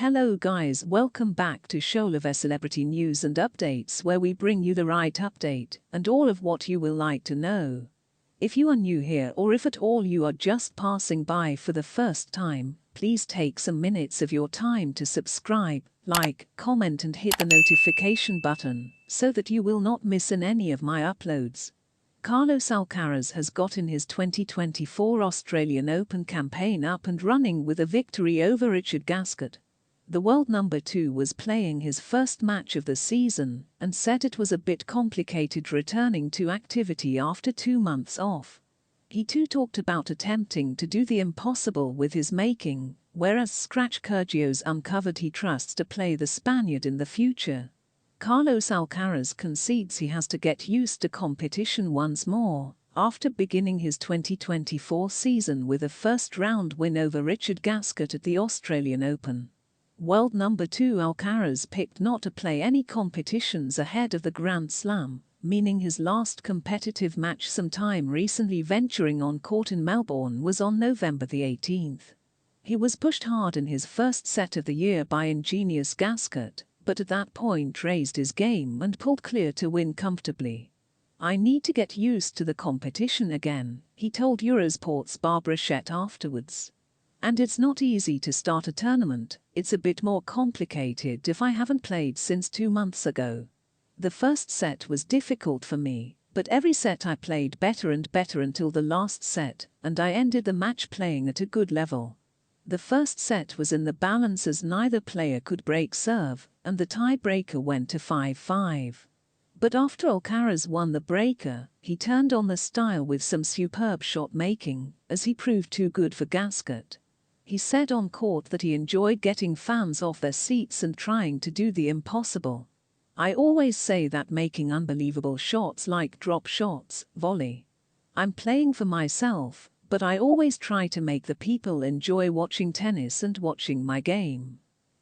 Hello guys, welcome back to Showlever Celebrity News and Updates, where we bring you the right update and all of what you will like to know. If you are new here, or if at all you are just passing by for the first time, please take some minutes of your time to subscribe, like, comment and hit the notification button so that you will not miss any of my uploads. Carlos Alcaraz has gotten his 2024 Australian Open campaign up and running with a victory over Gutsy Gasquet. The world number 2 was playing his first match of the season and said it was a bit complicated returning to activity after 2 months off. He too talked about attempting to do the impossible with his making, whereas Sergio's uncovered he trusts to play the Spaniard in the future. Carlos Alcaraz concedes he has to get used to competition once more, after beginning his 2024 season with a first-round win over Gutsy Gasquet at the Australian Open. World number 2 Alcaraz picked not to play any competitions ahead of the Grand Slam, meaning his last competitive match sometime recently venturing on court in Melbourne was on November the 18th. He was pushed hard in his first set of the year by ingenious Gasquet, but at that point raised his game and pulled clear to win comfortably. "I need to get used to the competition again," he told Eurosport's Barbara Shett afterwards. "And it's not easy to start a tournament, it's a bit more complicated if I haven't played since 2 months ago. The first set was difficult for me, but every set I played better and better until the last set, and I ended the match playing at a good level. The first set was in the balance as neither player could break serve, and the tiebreaker went to 5-5. But after Alcaraz won the breaker, he turned on the style with some superb shot making, as he proved too good for Gasquet. He said on court that he enjoyed getting fans off their seats and trying to do the impossible. "I always say that making unbelievable shots like drop shots, volley. I'm playing for myself, but I always try to make the people enjoy watching tennis and watching my game.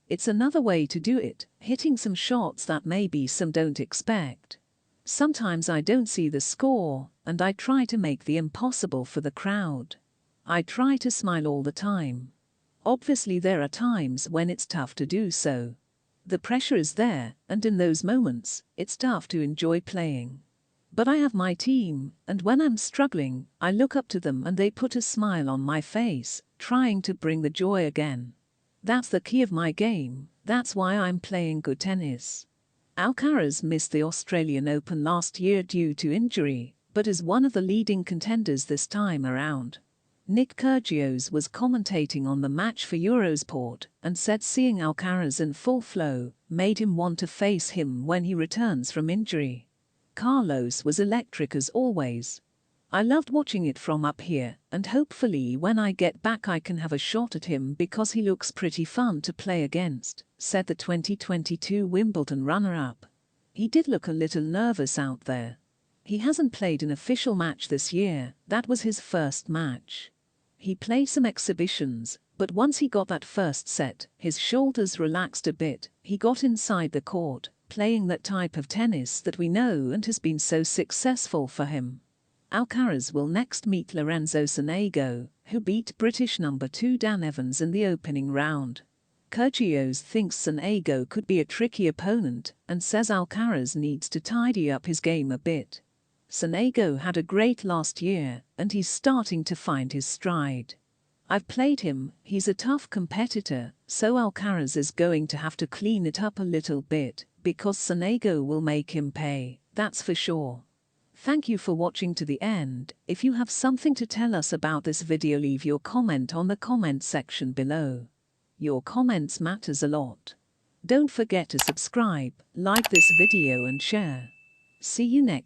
It's another way to do it, hitting some shots that maybe some don't expect. Sometimes I don't see the score, and I try to make the impossible for the crowd. I try to smile all the time. Obviously there are times when it's tough to do so. The pressure is there, and in those moments, it's tough to enjoy playing. But I have my team, and when I'm struggling, I look up to them and they put a smile on my face, trying to bring the joy again. That's the key of my game, that's why I'm playing good tennis." Alcaraz missed the Australian Open last year due to injury, but is one of the leading contenders this time around. Nick Kyrgios was commentating on the match for Eurosport and said seeing Alcaraz in full flow made him want to face him when he returns from injury. "Carlos was electric as always. I loved watching it from up here, and hopefully when I get back I can have a shot at him because he looks pretty fun to play against," said the 2022 Wimbledon runner-up. "He did look a little nervous out there. He hasn't played an official match this year, that was his first match. He played some exhibitions, but once he got that first set, his shoulders relaxed a bit, he got inside the court, playing that type of tennis that we know and has been so successful for him." Alcaraz will next meet Lorenzo Sonego, who beat British number 2 Dan Evans in the opening round. Kyrgios thinks Sonego could be a tricky opponent and says Alcaraz needs to tidy up his game a bit. Sonego had a great last year, and he's starting to find his stride. "I've played him, he's a tough competitor, so Alcaraz is going to have to clean it up a little bit, because Sonego will make him pay, that's for sure." Thank you for watching to the end. If you have something to tell us about this video, leave your comment on the comment section below. Your comments matters a lot. Don't forget to subscribe, like this video and share. See you next